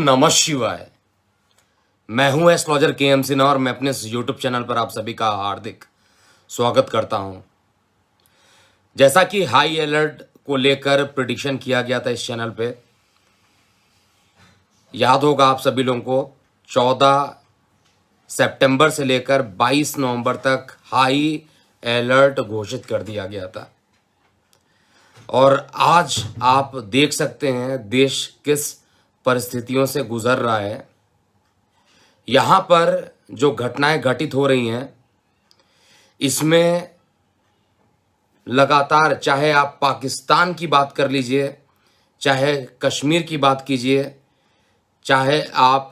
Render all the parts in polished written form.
नमः शिवाय। मैं हूं एस्ट्रोलॉजर के सिन्हा और मैं अपने यूट्यूब चैनल पर आप सभी का हार्दिक स्वागत करता हूं। जैसा कि हाई अलर्ट को लेकर प्रिडिक्शन किया गया था इस चैनल पे, याद होगा आप सभी लोगों को 14 सितंबर से लेकर 22 नवंबर तक हाई अलर्ट घोषित कर दिया गया था। और आज आप देख सकते हैं देश किस परिस्थितियों से गुजर रहा है। यहाँ पर जो घटनाएं घटित हो रही हैं, इसमें लगातार, चाहे आप पाकिस्तान की बात कर लीजिए, चाहे कश्मीर की बात कीजिए, चाहे आप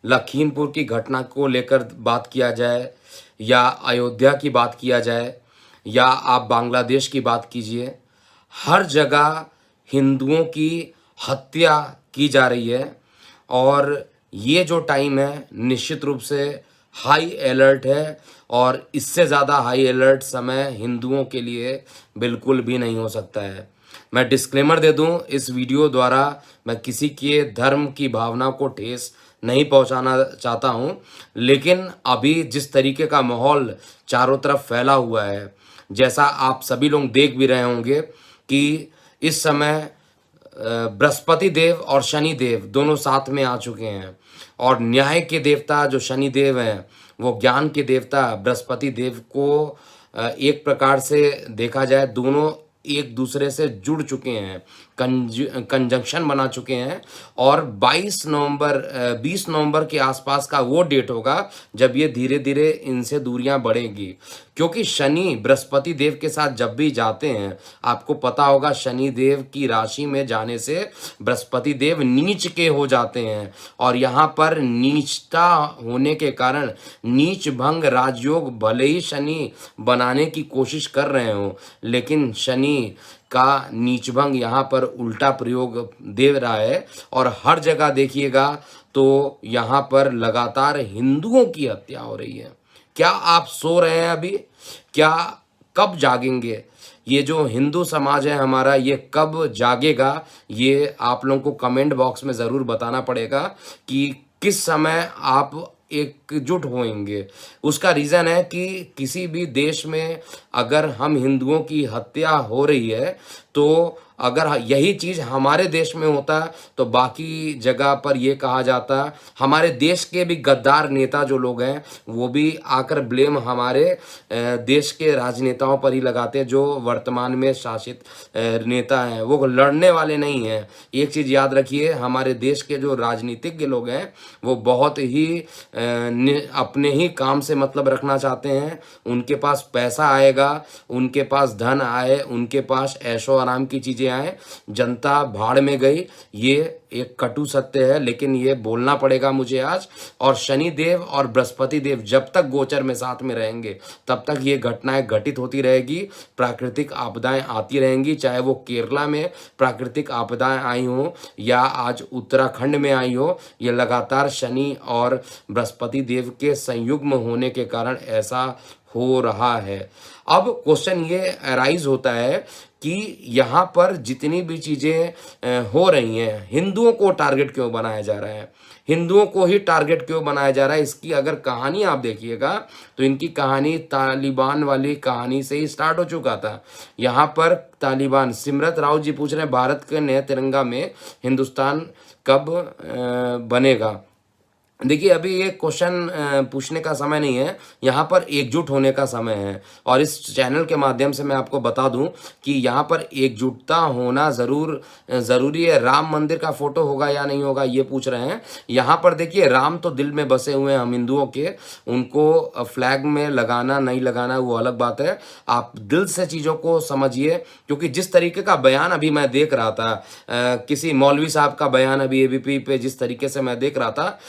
लखीमपुर की घटना को लेकर बात किया जाए, या अयोध्या की बात किया जाए, या आप बांग्लादेश की बात कीजिए, हर जगह हिंदुओं की हत्या की जा रही है। और ये जो टाइम है निश्चित रूप से हाई अलर्ट है, और इससे ज़्यादा हाई अलर्ट समय हिंदुओं के लिए बिल्कुल भी नहीं हो सकता है। मैं डिस्क्लेमर दे दूं, इस वीडियो द्वारा मैं किसी के धर्म की भावना को ठेस नहीं पहुंचाना चाहता हूं, लेकिन अभी जिस तरीके का माहौल चारों तरफ फैला हुआ है, जैसा आप सभी लोग देख भी रहे होंगे कि इस समय बृहस्पति देव और शनि देव दोनों साथ में आ चुके हैं। और न्याय के देवता जो शनि देव हैं, वो ज्ञान के देवता बृहस्पति देव को एक प्रकार से देखा जाए दोनों एक दूसरे से जुड़ चुके हैं, कंजंक्शन बना चुके हैं। और 20 नवंबर के आसपास का वो डेट होगा जब ये धीरे धीरे इनसे दूरियां बढ़ेंगी, क्योंकि शनि बृहस्पति देव के साथ जब भी जाते हैं, आपको पता होगा शनि देव की राशि में जाने से बृहस्पति देव नीच के हो जाते हैं। और यहाँ पर नीचता होने के कारण नीच भंग राजयोग भले ही शनि बनाने की कोशिश कर रहे हो, लेकिन शनि का नीचभंग यहाँ पर उल्टा प्रयोग दे रहा है। और हर जगह देखिएगा तो यहाँ पर लगातार हिंदुओं की हत्या हो रही है। क्या आप सो रहे हैं अभी? क्या कब जागेंगे? ये जो हिंदू समाज है हमारा, ये कब जागेगा? ये आप लोगों को कमेंट बॉक्स में ज़रूर बताना पड़ेगा कि किस समय आप एकजुट होंगे। उसका रीज़न है कि किसी भी देश में अगर हम हिंदुओं की हत्या हो रही है, तो अगर यही चीज़ हमारे देश में होता तो बाकी जगह पर ये कहा जाता। हमारे देश के भी गद्दार नेता जो लोग हैं, वो भी आकर ब्लेम हमारे देश के राजनेताओं पर ही लगाते हैं। जो वर्तमान में शासित नेता हैं, वो लड़ने वाले नहीं हैं। एक चीज़ याद रखिए, हमारे देश के जो राजनीतिज्ञ लोग हैं, वो बहुत ही अपने ही काम से मतलब रखना चाहते हैं। उनके पास पैसा आएगा, उनके पास धन आए, उनके पास ऐशो आराम की चीज़ें आए, जनता भाड़ में गई। ये एक कटु सत्य है, लेकिन ये बोलना पड़ेगा मुझे आज। और शनि देव और बृहस्पति देव जब तक गोचर में साथ में रहेंगे, तब तक ये घटनाएं घटित होती रहेगी। प्राकृतिक आपदाएं आती रहेंगी, चाहे वो केरला में प्राकृतिक आपदाएं आई हो या आज उत्तराखंड में आई हो। ये लगातार शनि और बृहस्पति देव के संयुग्म होने के कारण ऐसा हो रहा है। अब क्वेश्चन ये अराइज होता है कि यहाँ पर जितनी भी चीज़ें हो रही हैं, हिंदुओं को टारगेट क्यों बनाया जा रहा है? हिंदुओं को ही टारगेट क्यों बनाया जा रहा है? इसकी अगर कहानी आप देखिएगा तो इनकी कहानी तालिबान वाली कहानी से ही स्टार्ट हो चुका था। यहाँ पर तालिबान, सिमरत राव जी पूछ रहे हैं भारत के नए तिरंगा में हिंदुस्तान कब बनेगा? देखिए, अभी ये क्वेश्चन पूछने का समय नहीं है, यहाँ पर एकजुट होने का समय है। और इस चैनल के माध्यम से मैं आपको बता दूं कि यहाँ पर एकजुटता होना ज़रूरी है। राम मंदिर का फोटो होगा या नहीं होगा, ये पूछ रहे हैं। यहाँ पर देखिए, राम तो दिल में बसे हुए हैं हम हिंदुओं के, उनको फ्लैग में लगाना नहीं लगाना वो अलग बात है। आप दिल से चीज़ों को समझिए, क्योंकि जिस तरीके का बयान अभी मैं देख रहा था, किसी मौलवी साहब का बयान अभी एबीपी पे जिस तरीके से मैं देख रहा था,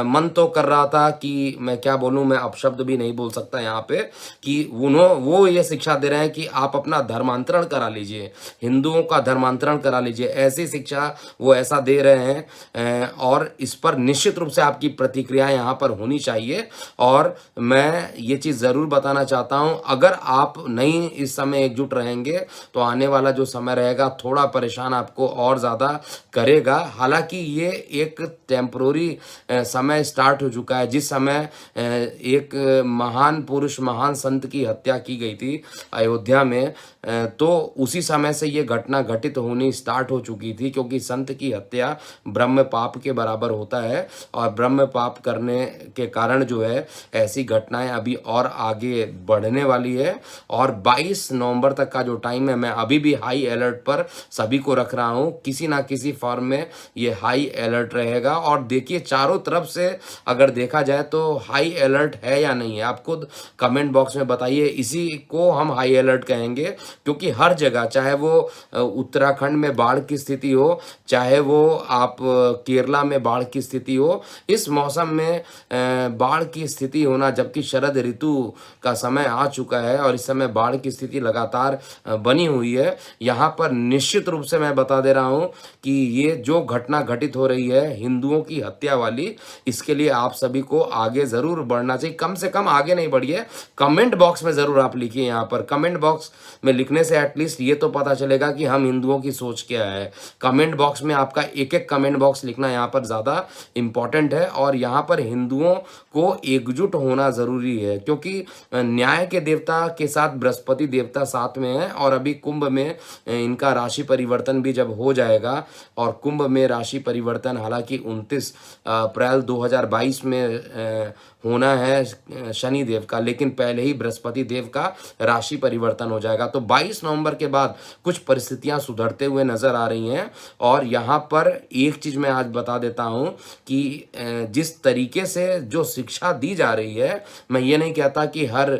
मन तो कर रहा था कि मैं क्या बोलूँ, मैं अपशब्द भी नहीं बोल सकता यहाँ पे, कि वो ये शिक्षा दे रहे हैं कि आप अपना धर्मांतरण करा लीजिए, हिंदुओं का धर्मांतरण करा लीजिए, ऐसी शिक्षा वो ऐसा दे रहे हैं। और इस पर निश्चित रूप से आपकी प्रतिक्रिया यहाँ पर होनी चाहिए। और मैं ये चीज़ ज़रूर बताना चाहता हूँ, अगर आप नहीं इस समय एकजुट रहेंगे तो आने वाला जो समय रहेगा थोड़ा परेशान आपको और ज़्यादा करेगा। हालांकि ये एक टेम्परोरी समय स्टार्ट हो चुका है। जिस समय एक महान पुरुष, महान संत की हत्या की गई थी अयोध्या में, तो उसी समय से ये घटना घटित होनी स्टार्ट हो चुकी थी, क्योंकि संत की हत्या ब्रह्म पाप के बराबर होता है और ब्रह्म पाप करने के कारण जो है ऐसी घटनाएं अभी और आगे बढ़ने वाली है। और 22 नवंबर तक का जो टाइम है, मैं अभी भी हाई अलर्ट पर सभी को रख रहा हूं, किसी ना किसी फॉर्म में ये हाई अलर्ट रहेगा। और देखिए चारों तरफ से अगर देखा जाए तो हाई अलर्ट है या नहीं है, आप खुद कमेंट बॉक्स में बताइए। इसी को हम हाई अलर्ट कहेंगे, क्योंकि हर जगह, चाहे वो उत्तराखंड में बाढ़ की स्थिति हो, चाहे वो आप केरला में बाढ़ की स्थिति हो, इस मौसम में बाढ़ की स्थिति होना, जबकि शरद ऋतु का समय आ चुका है और इस समय बाढ़ की स्थिति लगातार बनी हुई है। यहाँ पर निश्चित रूप से मैं बता दे रहा हूँ कि ये जो घटना घटित हो रही है हिंदुओं की हत्या वाली, इसके लिए आप सभी को आगे ज़रूर बढ़ना चाहिए। कम से कम आगे नहीं बढ़िए, कमेंट बॉक्स में ज़रूर आप लिखिए। यहाँ पर कमेंट बॉक्स में लिखने से एटलीस्ट ये तो पता चलेगा कि हम हिंदुओं की सोच क्या है। कमेंट बॉक्स में आपका एक एक कमेंट बॉक्स लिखना यहाँ पर ज़्यादा इम्पॉर्टेंट है। और यहाँ पर हिंदुओं को एकजुट होना ज़रूरी है, क्योंकि न्याय के देवता के साथ बृहस्पति देवता साथ में है। और अभी कुंभ में इनका राशि परिवर्तन भी जब हो जाएगा, और कुंभ में राशि परिवर्तन हालांकि 29 अप्रैल 2022 में होना है शनि देव का, लेकिन पहले ही बृहस्पति देव का राशि परिवर्तन हो जाएगा। तो 22 नवंबर के बाद कुछ परिस्थितियां सुधरते हुए नजर आ रही हैं। और यहाँ पर एक चीज मैं आज बता देता हूँ कि जिस तरीके से जो शिक्षा दी जा रही है, मैं ये नहीं कहता कि हर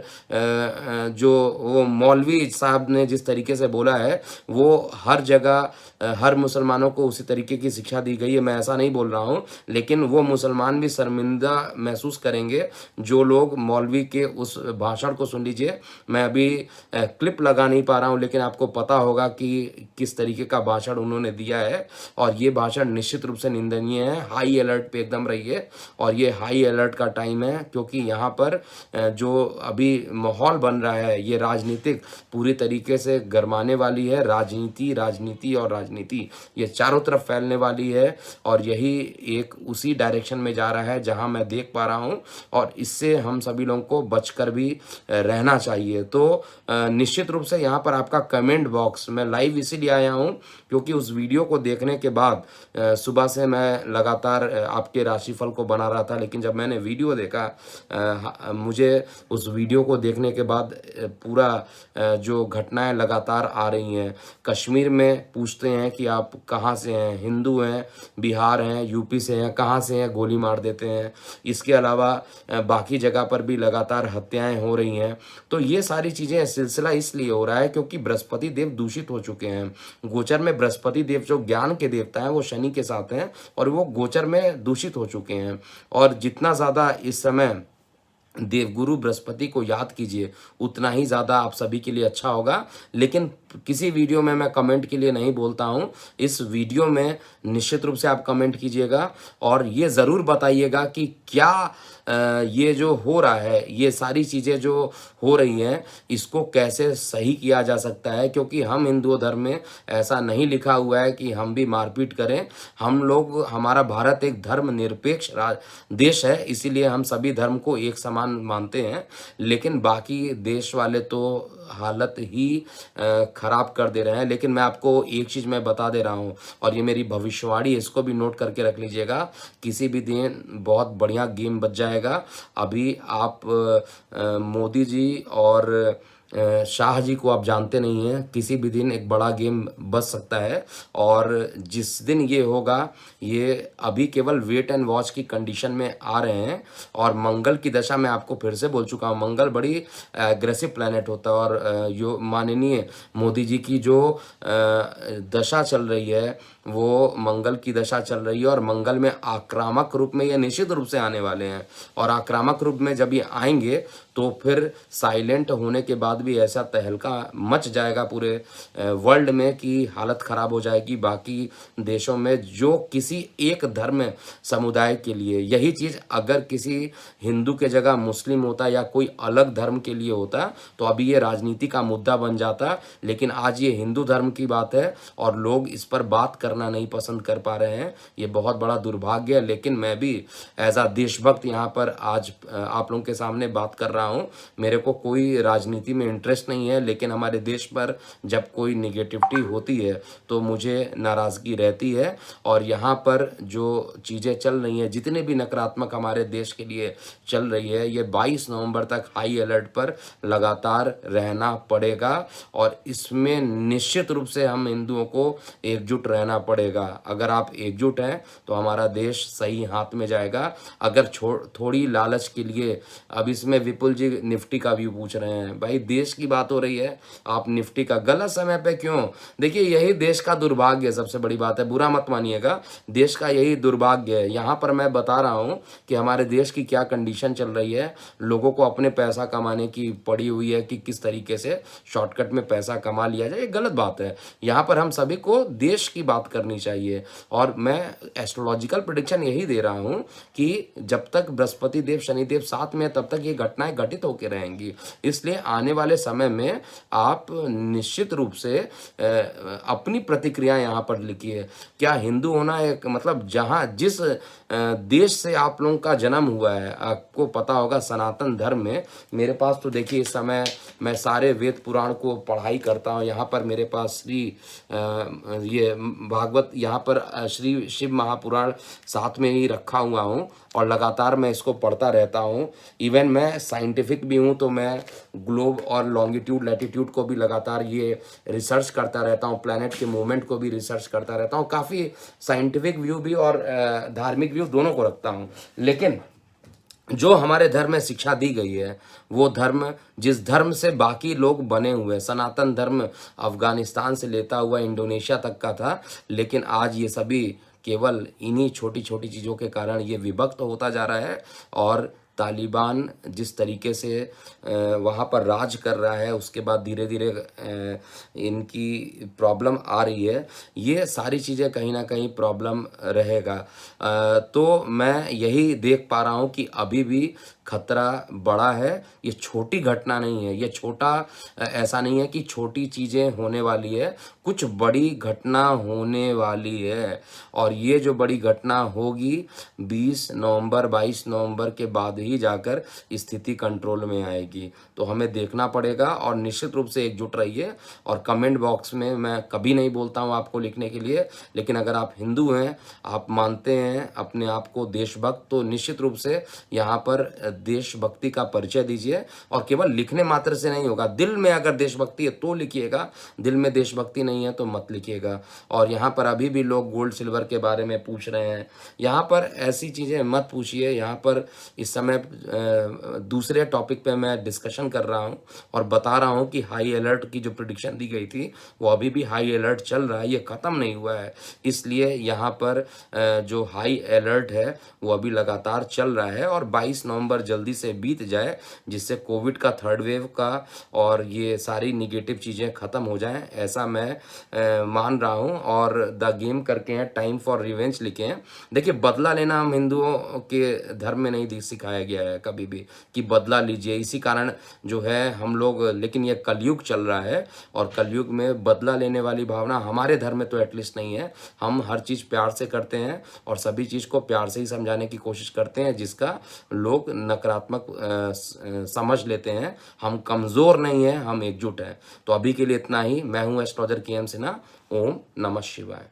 जो वो मौलवी साहब ने जिस तरीके से बोला है वो हर जगह हर मुसलमानों को उसी तरीके की शिक्षा दी गई है, मैं ऐसा नहीं बोल रहा हूँ। लेकिन वो मुसलमान भी शर्मिंदा महसूस करेंगे जो लोग मौलवी के उस भाषण को सुन लीजिए। मैं अभी क्लिप लगा नहीं पा रहा हूँ, लेकिन आपको पता होगा कि किस तरीके का भाषण उन्होंने दिया है। और ये भाषण निश्चित रूप से निंदनीय है। हाई अलर्ट पे एकदम रहिए। और ये हाई अलर्ट का टाइम है, क्योंकि यहाँ पर जो अभी माहौल बन रहा है ये राजनीतिक पूरी तरीके से गरमाने वाली है। राजनीति राजनीति और राजनीति ये चारों तरफ फैलने वाली है, और यही एक उसी डायरेक्शन में जा रहा है जहां मैं देख पा रहा हूं। और इससे हम सभी लोगों को बचकर भी रहना चाहिए। तो निश्चित रूप से यहाँ पर आपका कमेंट बॉक्स, मैं लाइव इसीलिए आया हूँ क्योंकि उस वीडियो को देखने के बाद सुबह से मैं लगातार आपके राशिफल को बना रहा था, लेकिन जब मैंने वीडियो देखा, मुझे उस वीडियो को देखने के बाद पूरा जो घटनाएं लगातार आ रही हैं, कश्मीर में पूछते हैं कि आप कहाँ से हैं, हिंदू हैं, बिहार हैं, यूपी से हैं, कहाँ से हैं, गोली मार देते हैं। इसके अलावा बाकी जगह पर भी लगातार हत्याएं हो रही हैं। तो ये सारी चीज़ें सिलसिला इसलिए हो रहा है क्योंकि बृहस्पति देव दूषित हो चुके हैं। गोचर में बृहस्पति देव जो ज्ञान के देवता हैं वो शनि के साथ हैं, और वो गोचर में दूषित हो चुके हैं। और जितना ज़्यादा इस समय देवगुरु बृहस्पति को याद कीजिए उतना ही ज़्यादा आप सभी के लिए अच्छा होगा। लेकिन किसी वीडियो में मैं कमेंट के लिए नहीं बोलता हूँ, इस वीडियो में निश्चित रूप से आप कमेंट कीजिएगा और ये ज़रूर बताइएगा कि क्या ये जो हो रहा है, ये सारी चीज़ें जो हो रही हैं, इसको कैसे सही किया जा सकता है। क्योंकि हम हिंदू धर्म में ऐसा नहीं लिखा हुआ है कि हम भी मारपीट करें। हम लोग, हमारा भारत एक धर्म निरपेक्ष देश है, इसीलिए हम सभी धर्म को एक समान मानते हैं। लेकिन बाकी देश वाले तो हालत ही खराब कर दे रहे हैं। लेकिन मैं आपको एक चीज़ मैं बता दे रहा हूँ, और ये मेरी भविष्यवाणी, इसको भी नोट करके रख लीजिएगा, किसी भी दिन बहुत बढ़िया गेम बच जाएगा। अभी आप मोदी जी और शाह जी को आप जानते नहीं हैं, किसी भी दिन एक बड़ा गेम बच सकता है। और जिस दिन ये होगा, ये अभी केवल वेट एंड वॉच की कंडीशन में आ रहे हैं। और मंगल की दशा मैं आपको फिर से बोल चुका हूँ, मंगल बड़ी एग्रेसिव प्लैनेट होता है। और यो माननीय मोदी जी की जो दशा चल रही है वो मंगल की दशा चल रही है और मंगल में आक्रामक रूप में ये निश्चित रूप से आने वाले हैं। और आक्रामक रूप में जब ये आएंगे तो फिर साइलेंट होने के बाद भी ऐसा तहलका मच जाएगा पूरे वर्ल्ड में कि हालत खराब हो जाएगी। बाकी देशों में जो किसी एक धर्म समुदाय के लिए यही चीज़ अगर किसी हिंदू के जगह मुस्लिम होता या कोई अलग धर्म के लिए होता तो अभी ये राजनीति का मुद्दा बन जाता। लेकिन आज ये हिंदू धर्म की बात है और लोग इस पर बात करना नहीं पसंद कर पा रहे हैं। ये बहुत बड़ा दुर्भाग्य है। लेकिन मैं भी एज अ देशभक्त यहाँ पर आज आप लोगों के सामने बात कर रहा हूँ। मेरे को कोई राजनीति में इंटरेस्ट नहीं है, लेकिन हमारे देश पर जब कोई निगेटिविटी होती है तो मुझे नाराज़गी रहती है। और यहाँ पर जो चीज़ें चल रही हैं, जितने भी नकारात्मक हमारे देश के लिए चल रही है, ये 22 नवंबर तक हाई अलर्ट पर लगातार रहना पड़ेगा। और इसमें निश्चित रूप से हम हिंदुओं को एकजुट रहना पड़ेगा। अगर आप एकजुट हैं तो हमारा देश सही हाथ में जाएगा। अगर थोड़ी लालच के लिए, अब इसमें विपुल जी निफ्टी का भी पूछ रहे हैं, भाई देश की बात हो रही है, आप निफ्टी का गलत समय पे क्यों? देखिए यही देश का दुर्भाग्य है, सबसे बड़ी बात है, बुरा मत मानिएगा, देश का यही दुर्भाग्य है। यहाँ पर मैं बता रहा हूँ कि हमारे देश की क्या कंडीशन चल रही है। लोगों को अपने पैसा कमाने की पड़ी हुई है कि किस तरीके से शॉर्टकट में पैसा कमा लिया जाए, ये गलत बात है। यहाँ पर हम सभी को देश की बात करनी चाहिए। और मैं एस्ट्रोलॉजिकल प्रेडिक्शन यही दे रहा हूँ कि जब तक बृहस्पति देव शनिदेव साथ में, तब तक ये घटनाएं घटित होकर रहेंगी। इसलिए आने वाले समय में आप निश्चित रूप से अपनी प्रतिक्रिया यहाँ पर लिखिए। क्या हिंदू होना एक मतलब जहाँ जिस देश से आप लोगों का जन्म हुआ है, आपको पता होगा सनातन धर्म में, मेरे पास तो देखिए इस समय मैं सारे वेद पुराण को पढ़ाई करता हूँ। यहाँ पर मेरे पास श्री ये भागवत, यहाँ पर श्री शिव महापुराण साथ में ही रखा हुआ हूँ और लगातार मैं इसको पढ़ता रहता हूँ। इवन मैं साइंटिफिक भी हूँ, तो मैं ग्लोब और लॉन्गिट्यूड लैटिट्यूड को भी लगातार ये रिसर्च करता रहता हूँ, प्लैनेट के मूवमेंट को भी रिसर्च करता रहता हूँ। काफ़ी साइंटिफिक व्यू भी और धार्मिक व्यू दोनों को रखता हूँ। लेकिन जो हमारे धर्म में शिक्षा दी गई है, वो धर्म जिस धर्म से बाकी लोग बने हुए, सनातन धर्म अफगानिस्तान से लेता हुआ इंडोनेशिया तक का था। लेकिन आज ये सभी केवल इन्हीं छोटी छोटी चीज़ों के कारण ये विभक्त होता जा रहा है। और तालिबान जिस तरीके से वहाँ पर राज कर रहा है, उसके बाद धीरे धीरे इनकी प्रॉब्लम आ रही है। ये सारी चीज़ें कहीं ना कहीं प्रॉब्लम रहेगा। तो मैं यही देख पा रहा हूँ कि अभी भी खतरा बड़ा है। ये छोटी घटना नहीं है, ये छोटा ऐसा नहीं है कि छोटी चीज़ें होने वाली है, कुछ बड़ी घटना होने वाली है। और ये जो बड़ी घटना होगी 20 नवंबर 22 नवंबर के बाद ही जाकर स्थिति कंट्रोल में आएगी। तो हमें देखना पड़ेगा और निश्चित रूप से एकजुट रहिए। और कमेंट बॉक्स में मैं कभी नहीं बोलता हूँ आपको लिखने के लिए, लेकिन अगर आप हिंदू हैं, आप मानते हैं अपने आप को देशभक्त, तो निश्चित रूप से यहाँ पर देशभक्ति का परिचय दीजिए। और केवल लिखने मात्र से नहीं होगा, दिल में अगर देशभक्ति है तो लिखिएगा, दिल में देशभक्ति नहीं है तो मत लिखिएगा। और यहाँ पर अभी भी लोग गोल्ड सिल्वर के बारे में पूछ रहे हैं, यहाँ पर ऐसी चीज़ें मत पूछिए। यहाँ पर इस समय दूसरे टॉपिक पे मैं डिस्कशन कर रहा हूँ और बता रहा हूँ कि हाई अलर्ट की जो प्रेडिक्शन दी गई थी वो अभी भी हाई अलर्ट चल रहा है, ये ख़त्म नहीं हुआ है। इसलिए यहाँ पर जो हाई अलर्ट है वो अभी लगातार चल रहा है और 22 नवंबर जल्दी से बीत जाए, जिससे कोविड का थर्ड वेव का और ये सारी निगेटिव चीज़ें ख़त्म हो जाएं, ऐसा मैं मान रहा हूँ। और द गेम करके हैं, टाइम फॉर रिवेंज लिखे हैं। देखिए बदला लेना हम हिंदुओं के धर्म में नहीं सिखाया गया है कभी भी कि बदला लीजिए। इसी कारण जो है हम लोग, लेकिन ये कलयुग चल रहा है और कलयुग में बदला लेने वाली भावना हमारे धर्म में तो एटलीस्ट नहीं है। हम हर चीज़ प्यार से करते हैं और सभी चीज़ को प्यार से ही समझाने की कोशिश करते हैं, जिसका लोग नकारात्मक समझ लेते हैं। हम कमज़ोर नहीं हैं, हम एकजुट हैं। तो अभी के लिए इतना ही। मैं हूँ एस्ट्रोलॉजर KM सिन्हा। ओम नमः शिवाय।